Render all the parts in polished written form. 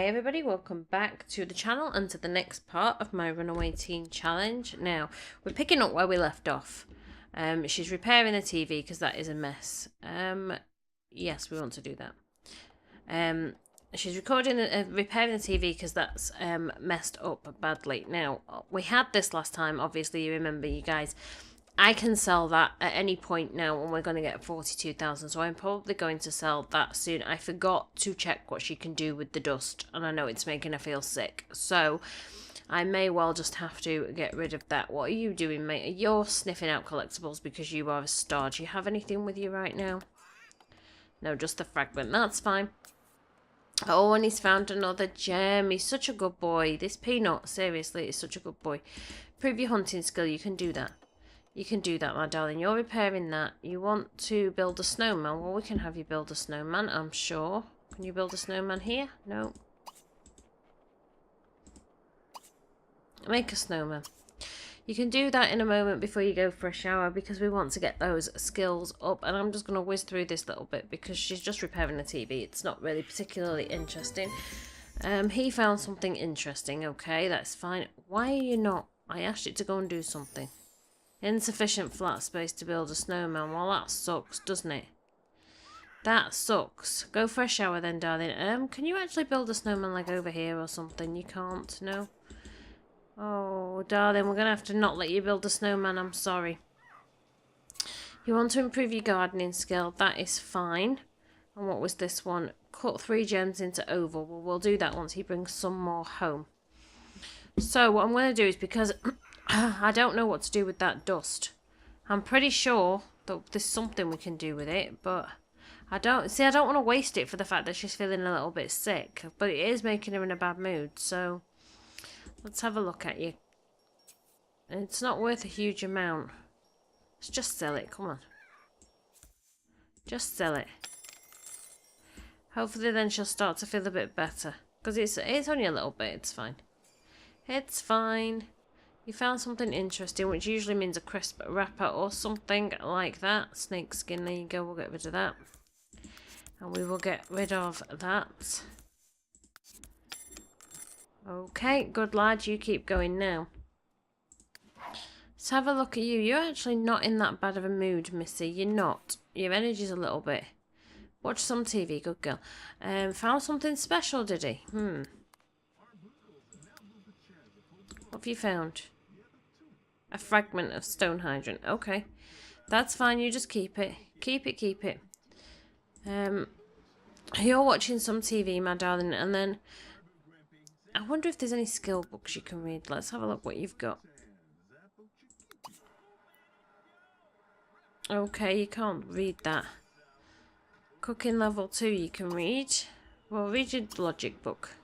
Hi everybody, welcome back to the channel and to the next part of my Runaway teen challenge. Now, we're picking up where we left off. She's repairing the TV because that is a mess. Yes, we want to do that. She's repairing the TV because that's messed up badly. Now, we had this last time, obviously, you remember, you guys. I can sell that at any point now and we're going to get 42,000, so I'm probably going to sell that soon. I forgot to check what she can do with the dust and I know it's making her feel sick, so I may well just have to get rid of that. What are you doing, mate? You're sniffing out collectibles because you are a star. Do you have anything with you right now? No, just the fragment. That's fine. Oh, and he's found another gem. He's such a good boy. This Peanut, seriously, is such a good boy. Prove your hunting skill. You can do that. You can do that, my darling. You're repairing that. You want to build a snowman. Well, we can have you build a snowman, I'm sure. Can you build a snowman here? No. Make a snowman. You can do that in a moment before you go for a shower because we want to get those skills up. And I'm just going to whiz through this little bit because she's just repairing the TV. It's not really particularly interesting. He found something interesting. Okay, that's fine. Why are you not? I asked it to go and do something. Insufficient flat space to build a snowman. Well, that sucks, doesn't it? That sucks. Go for a shower then, darling. Can you actually build a snowman like over here or something? You can't, no? Oh, darling, we're going to have to not let you build a snowman. I'm sorry. You want to improve your gardening skill. That is fine. And what was this one? Cut 3 gems into oval. Well, we'll do that once he brings some more home. So, what I'm going to do is because I don't know what to do with that dust. I'm pretty sure that there's something we can do with it, but I don't want to waste it for the fact that she's feeling a little bit sick, but it is making her in a bad mood, so let's have a look at you. It's not worth a huge amount. Let's just sell it, come on. Just sell it. Hopefully then she'll start to feel a bit better, because it's only a little bit, it's fine. It's fine. You found something interesting, which usually means a crisp wrapper or something like that. Snake skin, there you go, we'll get rid of that. And we will get rid of that. Okay, good lad, you keep going now. Let's have a look at you. You're actually not in that bad of a mood, Missy. You're not. Your energy's a little bit. Watch some TV, good girl. Found something special, did he? What have you found? A fragment of stone hydrant. Okay. That's fine. You just keep it. Keep it. You're watching some TV, my darling. And then I wonder if there's any skill books you can read. Let's have a look what you've got. Okay, you can't read that. Cooking level 2 you can read. Well, read your logic book.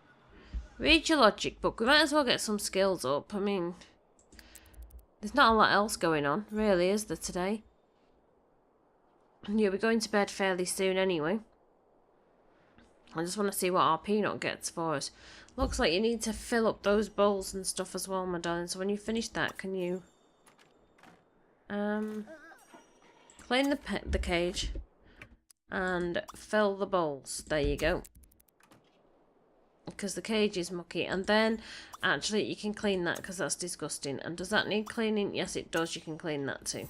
Read your logic book. We might as well get some skills up. I mean, there's not a lot else going on, really, is there, today? Yeah, we're going to bed fairly soon anyway. I just want to see what our Peanut gets for us. Looks like you need to fill up those bowls and stuff as well, my darling. So when you finish that, can you clean the cage and fill the bowls? There you go. Because the cage is mucky, and then actually you can clean that because that's disgusting. And does that need cleaning? Yes, it does. You can clean that too.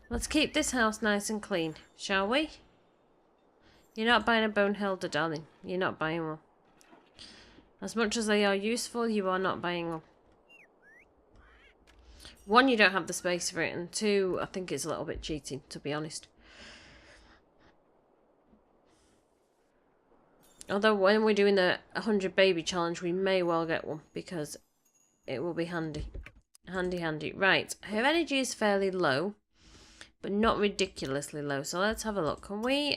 Let's keep this house nice and clean, shall we? You're not buying a bone helder, darling. You're not buying one. As much as they are useful, you are not buying one. 1, you don't have the space for it, and 2, I think it's a little bit cheating, to be honest. Although when we're doing the 100 baby challenge, we may well get one because it will be handy. Handy. Right, her energy is fairly low, but not ridiculously low. So let's have a look. Can we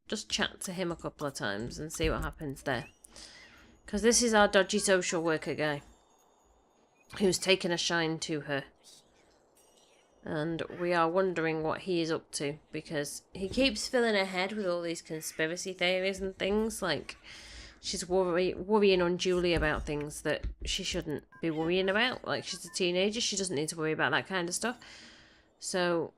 just chat to him a couple of times and see what happens there? Because this is our dodgy social worker guy who's taken a shine to her. And we are wondering what he is up to, because he keeps filling her head with all these conspiracy theories and things. Like, she's worrying unduly about things that she shouldn't be worrying about. Like, she's a teenager, she doesn't need to worry about that kind of stuff. So,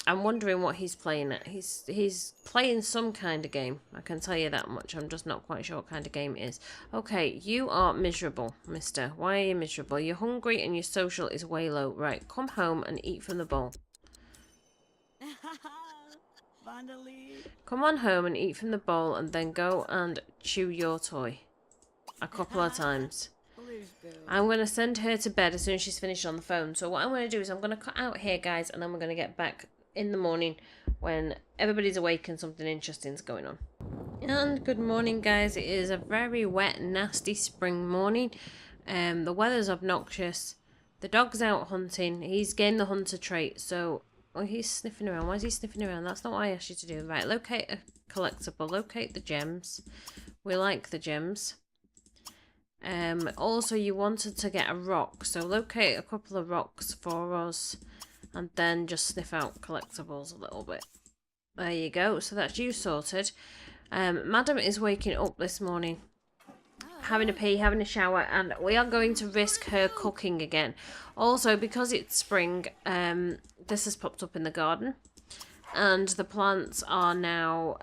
I'm wondering what he's playing at. He's playing some kind of game. I can tell you that much. I'm just not quite sure what kind of game it is. Okay, you are miserable, mister. Why are you miserable? You're hungry and your social is way low. Right, come home and eat from the bowl. Come on home and eat from the bowl and then go and chew your toy. A couple of times. I'm going to send her to bed as soon as she's finished on the phone. So what I'm going to do is I'm going to cut out here, guys, and then we're going to get back in the morning when everybody's awake and something interesting's going on. And good morning, guys. It is a very wet, nasty spring morning. The weather's obnoxious. The dog's out hunting. He's gained the hunter trait, so... Oh, he's sniffing around. Why is he sniffing around? That's not what I asked you to do. Right, locate a collectible. Locate the gems. We like the gems. Also, you wanted to get a rock, so locate a couple of rocks for us and then just sniff out collectibles a little bit. There you go. So that's you sorted. Madam is waking up this morning, having a pee, having a shower, and we are going to risk her cooking again. Also, because it's spring, this has popped up in the garden, and the plants are now,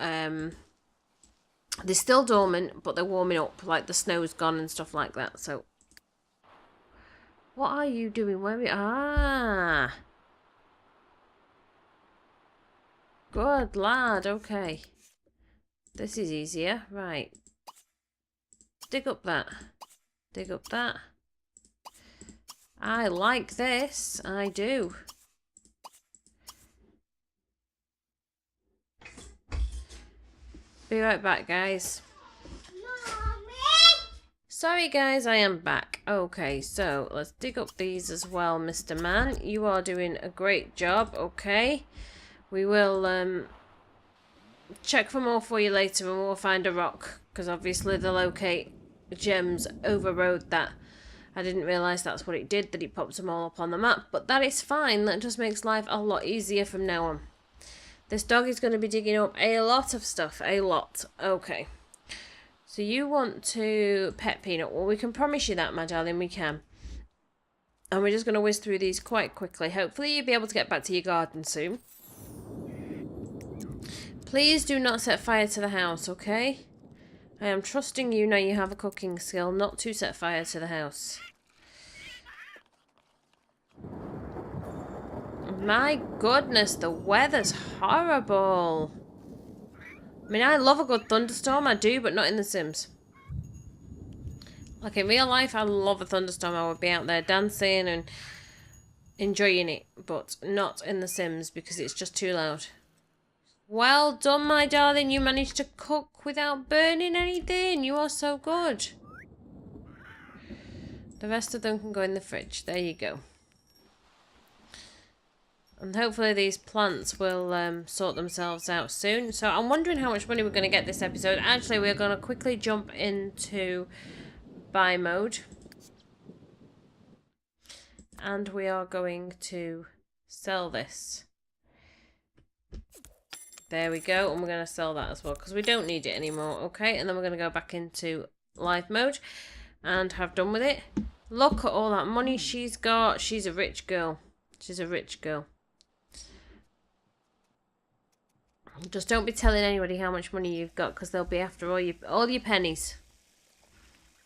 they're still dormant, but they're warming up, like the snow's gone and stuff like that, so. What are you doing? Where are we? Ah! Good lad, okay. This is easier, right. Dig up that. Dig up that. I like this. I do. Be right back, guys. Mommy! Sorry, guys, I am back. Okay, so let's dig up these as well, Mr. Man. You are doing a great job, okay? We will check for more for you later and we'll find a rock. Because obviously the locate gems overrode that. I didn't realise that's what it did, that it popped them all up on the map. But that is fine. That just makes life a lot easier from now on. This dog is going to be digging up a lot of stuff. A lot. Okay. So you want to pet Peanut. Well, we can promise you that, my darling. We can. And we're just going to whiz through these quite quickly. Hopefully you'll be able to get back to your garden soon. Please do not set fire to the house, okay? I am trusting you, now you have a cooking skill, not to set fire to the house. My goodness, the weather's horrible. I mean, I love a good thunderstorm, I do, but not in The Sims. Like in real life, I love a thunderstorm. I would be out there dancing and enjoying it, but not in The Sims because it's just too loud. Well done, my darling. You managed to cook without burning anything. You are so good. The rest of them can go in the fridge. There you go. And hopefully these plants will sort themselves out soon. So I'm wondering how much money we're going to get this episode. Actually, we're going to quickly jump into buy mode. And we are going to sell this. There we go, and we're going to sell that as well, because we don't need it anymore, okay? And then we're going to go back into live mode and have done with it. Look at all that money she's got. She's a rich girl. She's a rich girl. Just don't be telling anybody how much money you've got, because they'll be after all your pennies.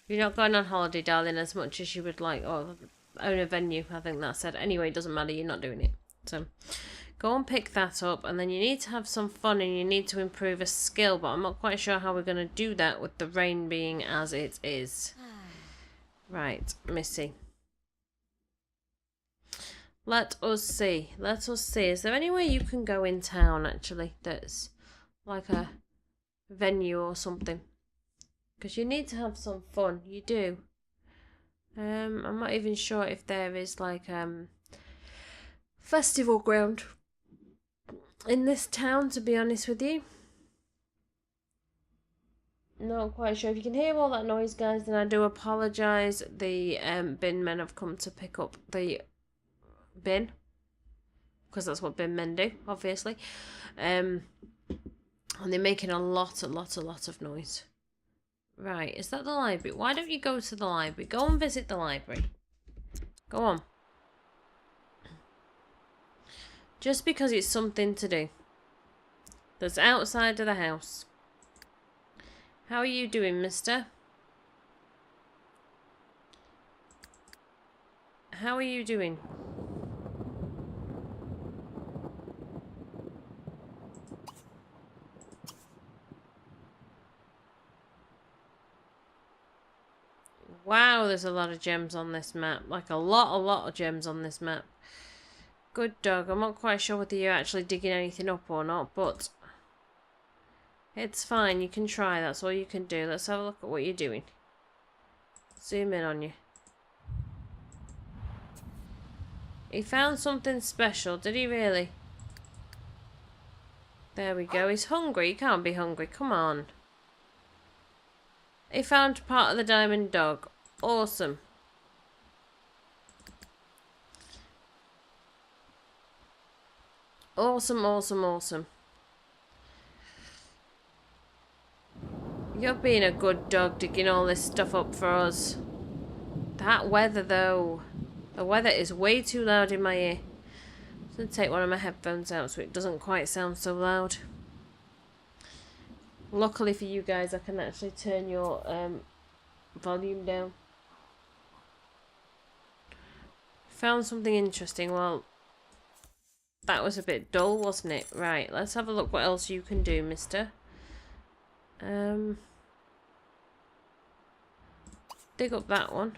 You're not going on holiday, darling, as much as you would like, or own a venue, I think that said. Anyway, it doesn't matter, you're not doing it. So... go and pick that up, and then you need to have some fun and you need to improve a skill, but I'm not quite sure how we're going to do that with the rain being as it is. Right, Missy. Let us see. Let us see. Is there anywhere you can go in town, actually, that's like a venue or something? Because you need to have some fun. You do. I'm not even sure if there is like festival ground in this town, to be honest with you. Not quite sure. If you can hear all that noise, guys, then I do apologise. The bin men have come to pick up the bin, because that's what bin men do, obviously. And they're making a lot of noise. Right, is that the library? Why don't you go to the library? Go and visit the library. Go on. Just because it's something to do. That's outside of the house. How are you doing, mister? How are you doing? Wow, there's a lot of gems on this map. Like a lot of gems on this map. Good dog. I'm not quite sure whether you're actually digging anything up or not, but it's fine. You can try. That's all you can do. Let's have a look at what you're doing. Zoom in on you. He found something special. Did he really? There we go. He's hungry. He can't be hungry. Come on. He found part of the diamond dog. Awesome. Awesome, awesome, awesome. You're being a good dog digging all this stuff up for us. That weather though. The weather is way too loud in my ear. I'm going to take one of my headphones out so it doesn't quite sound so loud. Luckily for you guys, I can actually turn your volume down. Found something interesting. Well, that was a bit dull, wasn't it? Right, let's have a look what else you can do, mister. Dig up that one.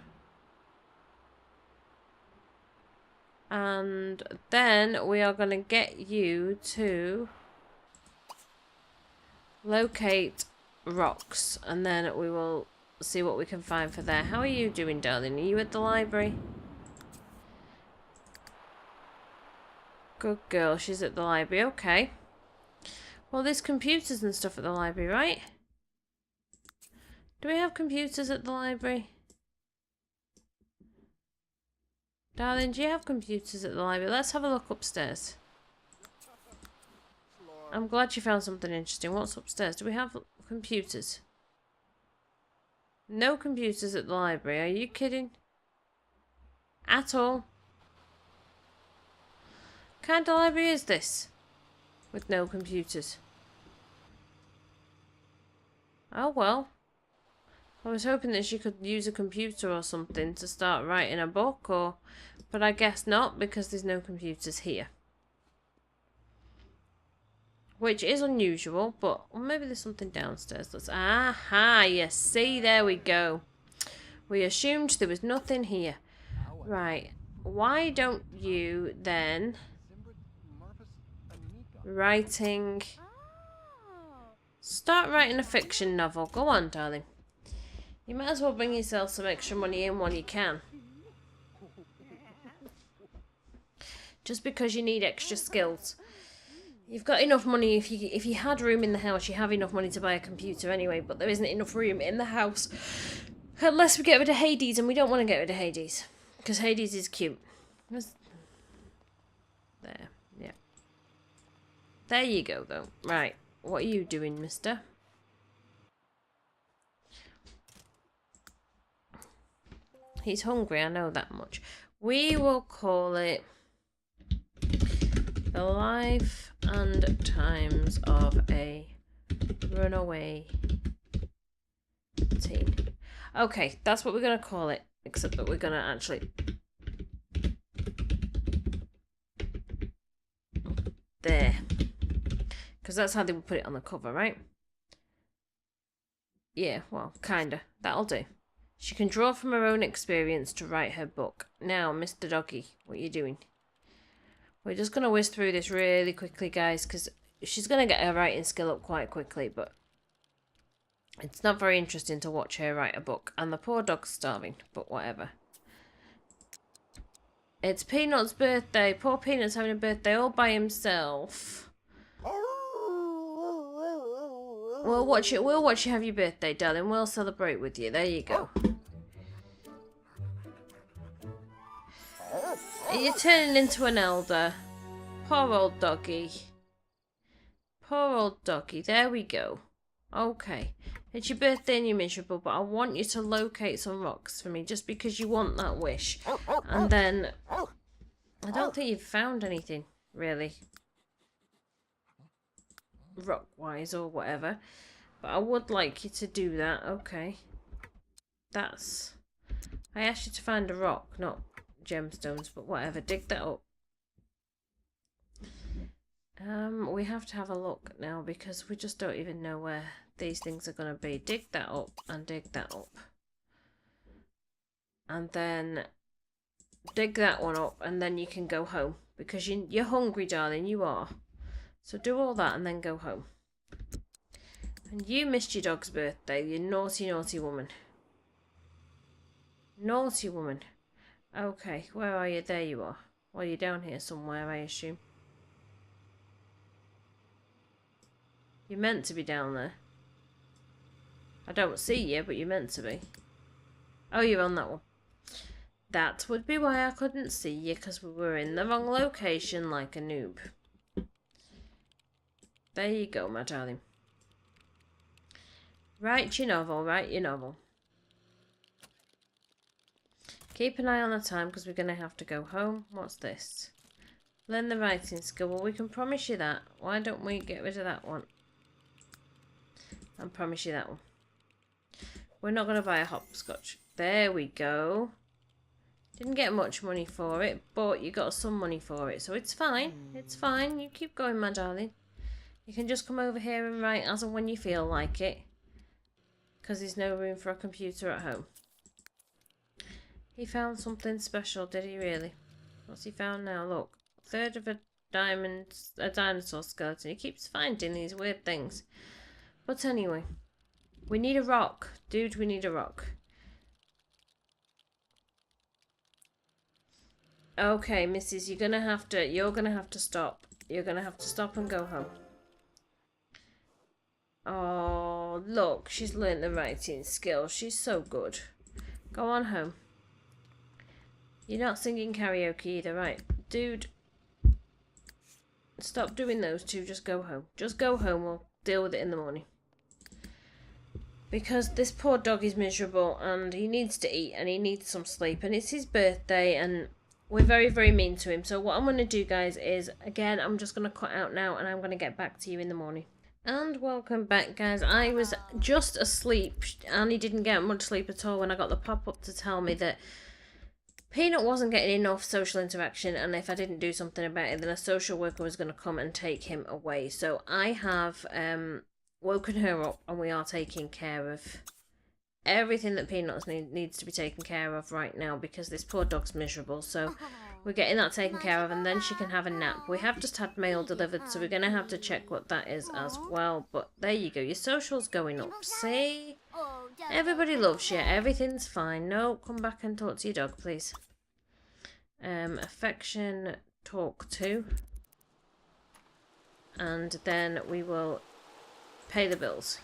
And then we are going to get you to locate rocks. And then we will see what we can find for there. How are you doing, darling? Are you at the library? Good girl, she's at the library. Okay. Well, there's computers and stuff at the library, right? Do we have computers at the library? Darling, do you have computers at the library? Let's have a look upstairs. I'm glad you found something interesting. What's upstairs? Do we have computers? No computers at the library. Are you kidding? At all? What kind of library is this? With no computers. Oh well. I was hoping that she could use a computer or something to start writing a book, or, but I guess not because there's no computers here. Which is unusual, but well, maybe there's something downstairs. Let's, aha, yes, see, there we go. We assumed there was nothing here. Right, why don't you then start writing a fiction novel. Go on, darling. You might as well bring yourself some extra money in while you can. Just because you need extra skills. You've got enough money. If you had room in the house, you have enough money to buy a computer anyway, but there isn't enough room in the house. Unless we get rid of Hades, and we don't want to get rid of Hades. Because Hades is cute. There, yeah. There you go, though. Right, what are you doing, mister? He's hungry, I know that much. We will call it The Life and Times of a Runaway Teen. Okay, that's what we're going to call it. Except that we're going to actually... There. Because that's how they would put it on the cover, right? Yeah, well, kinda. That'll do. She can draw from her own experience to write her book. Now, Mr. Doggy, what are you doing? We're just going to whiz through this really quickly, guys, because she's going to get her writing skill up quite quickly, but it's not very interesting to watch her write a book. And the poor dog's starving, but whatever. It's Peanut's birthday. Poor Peanut's having a birthday all by himself. We'll watch you have your birthday, darling. We'll celebrate with you. There you go. You're turning into an elder. Poor old doggy. Poor old doggy. There we go. Okay. It's your birthday and you're miserable, but I want you to locate some rocks for me just because you want that wish. And then... I don't think you've found anything. really. Rock-wise or whatever. But I would like you to do that. Okay. That's... I asked you to find a rock, not gemstones, but whatever. Dig that up. We have to have a look now because we just don't even know where these things are going to be. Dig that up and dig that up. And then dig that one up and then you can go home. Because you're hungry, darling, you are. So do all that and then go home. And you missed your dog's birthday, you naughty, naughty woman. Naughty woman. Okay, where are you? There you are. Well, you're down here somewhere, I assume. You're meant to be down there. I don't see you, but you're meant to be. Oh, you're on that one. That would be why I couldn't see you, because we were in the wrong location like a noob. There you go, my darling. Write your novel, write your novel. Keep an eye on the time because we're going to have to go home. What's this? Learn the writing skill. Well, we can promise you that. Why don't we get rid of that one? And promise you that one. We're not going to buy a hopscotch. There we go. Didn't get much money for it, but you got some money for it. So it's fine. It's fine. You keep going, my darling. You can just come over here and write as and when you feel like it. Because there's no room for a computer at home. He found something special, did he really? What's he found now? Look. Third of a dinosaur skeleton. He keeps finding these weird things. But anyway. We need a rock. Dude, we need a rock. Okay, missus, you're gonna have to stop. You're gonna have to stop and go home. Oh, look, she's learned the writing skill. She's so good. Go on home. You're not singing karaoke either, right? Dude, stop doing those two. Just go home. Just go home. We'll deal with it in the morning. Because this poor dog is miserable and he needs to eat and he needs some sleep. And it's his birthday and we're very, very mean to him. So what I'm going to do, guys, is, again, I'm just going to cut out now and I'm going to get back to you in the morning. And welcome back, guys. I was just asleep. Annie didn't get much sleep at all when I got the pop-up to tell me that Peanut wasn't getting enough social interaction, and if I didn't do something about it, then a social worker was going to come and take him away. So I have woken her up, and we are taking care of everything that Peanuts needs to be taken care of right now, because this poor dog's miserable. So we're getting that taken care of, and then she can have a nap. We have just had mail delivered, so we're going to have to check what that is as well. But there you go, your social's going up. See? Everybody loves you. Everything's fine. No, come back and talk to your dog, please. Affection, talk to. And then we will pay the bills.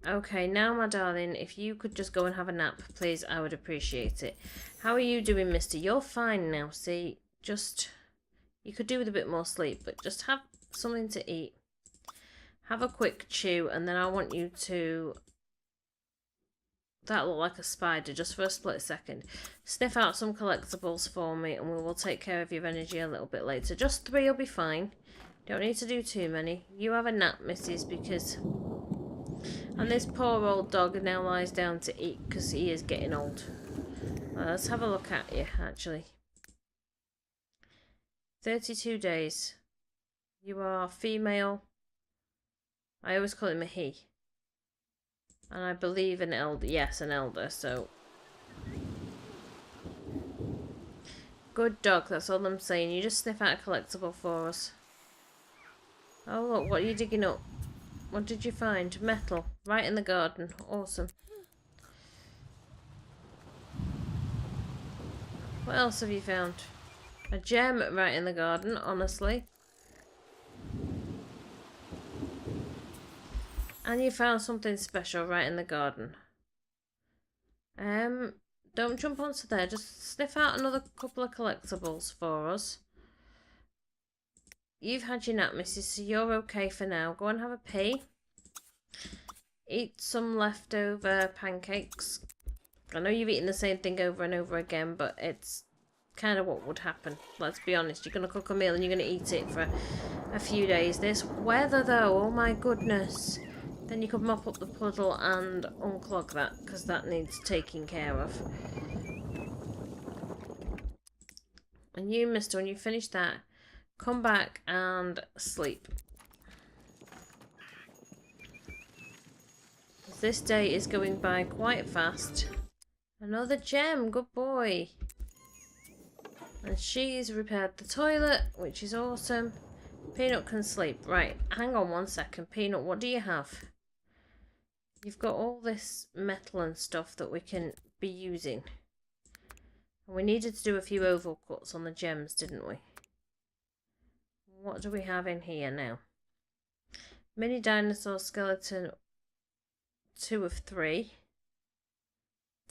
Okay, now, my darling, if you could just go and have a nap, please, I would appreciate it. How are you doing, mister? You're fine now, see? Just, you could do with a bit more sleep, but just have something to eat. Have a quick chew, and then I want you to... That looked like a spider, just for a split second. Sniff out some collectibles for me, and we will take care of your energy a little bit later. Just 3 will be fine. Don't need to do too many. You have a nap, missus, because... And this poor old dog now lies down to eat, because he is getting old. Let's have a look at you, actually. 32 days. You are female. I always call him a he. And I believe an elder. Yes, an elder, so. Good dog, that's all I'm saying. You just sniff out a collectible for us. Oh, look, what are you digging up? What did you find? Metal. Right in the garden. Awesome. What else have you found? A gem right in the garden, honestly. And you found something special right in the garden. Don't jump onto there. Just sniff out another couple of collectibles for us. You've had your nap, missus, so you're okay for now. Go and have a pee. Eat some leftover pancakes. I know you've eaten the same thing over and over again, but it's kind of what would happen. Let's be honest. You're going to cook a meal and you're going to eat it for a few days. This weather, though, oh my goodness. Then you could mop up the puddle and unclog that, because that needs taking care of. And you, mister, when you finish that, come back and sleep. This day is going by quite fast. Another gem, good boy. And she's repaired the toilet, which is awesome. Peanut can sleep. Right, hang on 1 second. Peanut, what do you have? You've got all this metal and stuff that we can be using. And we needed to do a few oval cuts on the gems, didn't we? What do we have in here now? Mini dinosaur skeleton, 2 of 3.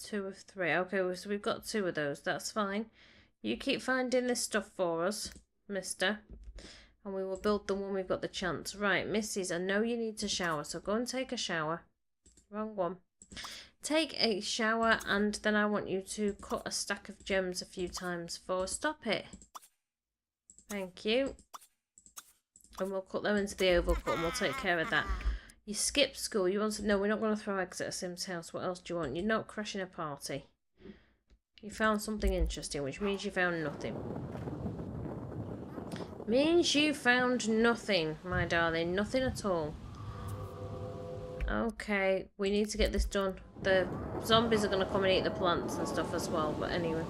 2 of 3. Okay, so we've got 2 of those. That's fine. You keep finding this stuff for us, mister. And we will build them when we've got the chance. Right, Mrs. I know you need to shower, so go and take a shower. Wrong one. Take a shower, and then I want you to cut a stack of gems a few times for stop it. Thank you. And we'll cut them into the oval cut and we'll take care of that. You skipped school. You want to... No, we're not going to throw eggs at a Sim's house. What else do you want? You're not crashing a party. You found something interesting, which means you found nothing. Means you found nothing, my darling. Nothing at all. Okay, we need to get this done. The zombies are going to come and eat the plants and stuff as well, but anyway.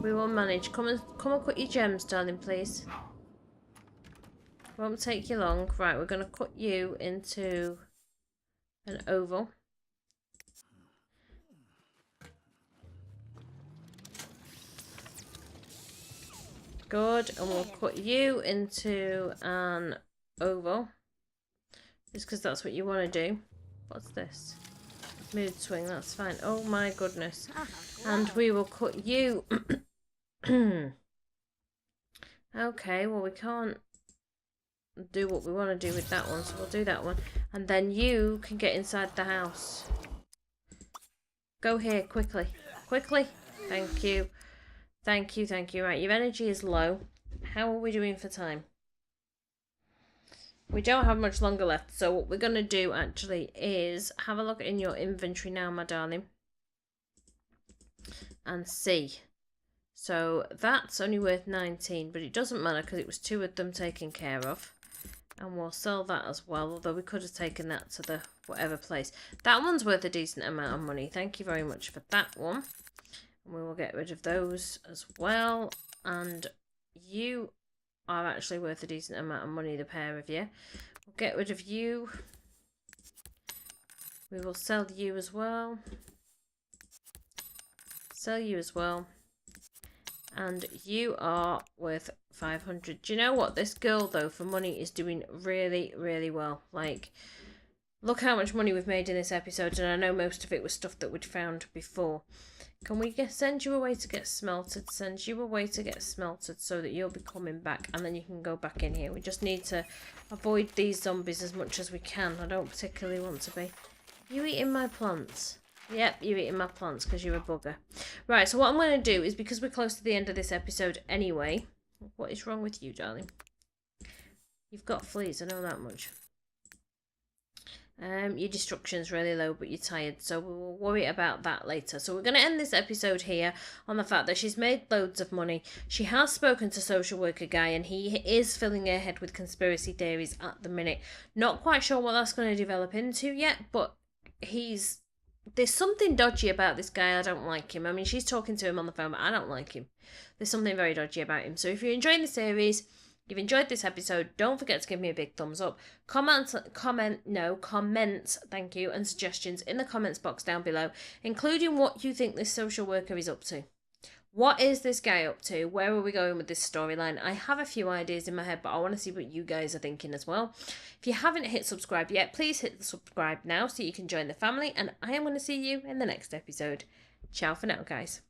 We will manage. Come and cut your gems, darling, please. Won't take you long. Right, we're going to cut you into an oval. Good, and we'll cut you into an oval. Just because that's what you want to do. What's this? Mood swing, that's fine. Oh my goodness. And we will cut you. Okay, well we can't do what we want to do with that one, so we'll do that one. And then you can get inside the house. Go here, quickly. Quickly. Thank you. Thank you, thank you. Right, your energy is low. How are we doing for time? We don't have much longer left, so what we're going to do actually is have a look in your inventory now, my darling. And see. So that's only worth 19, but it doesn't matter because it was 2 of them taken care of. And we'll sell that as well, although we could have taken that to the whatever place. That one's worth a decent amount of money. Thank you very much for that one. And we will get rid of those as well. And you are actually worth a decent amount of money, the pair of you. We'll get rid of you. We will sell you as well. Sell you as well. And you are worth 500. Do you know what? This girl, though, for money is doing really, really well. Like, look how much money we've made in this episode. And I know most of it was stuff that we'd found before. Can we send you away to get smelted? Send you away to get smelted so that you'll be coming back. And then you can go back in here. We just need to avoid these zombies as much as we can. I don't particularly want to be. You eating my plants? Yep, you're eating my plants because you're a bugger. Right, so what I'm going to do is, because we're close to the end of this episode anyway... What is wrong with you, darling? You've got fleas, I know that much. Your destruction's really low, but you're tired, so we'll worry about that later. So we're going to end this episode here on the fact that she's made loads of money. She has spoken to social worker guy, and he is filling her head with conspiracy theories at the minute. Not quite sure what that's going to develop into yet, but there's something dodgy about this guy. I don't like him. I mean, she's talking to him on the phone, but I don't like him. There's something very dodgy about him. So if you're enjoying the series, you've enjoyed this episode, don't forget to give me a big thumbs up. Comment, thank you, and suggestions in the comments box down below, including what you think this social worker is up to. What is this guy up to? Where are we going with this storyline? I have a few ideas in my head, but I want to see what you guys are thinking as well. If you haven't hit subscribe yet, please hit the subscribe now so you can join the family, and I am going to see you in the next episode. Ciao for now, guys.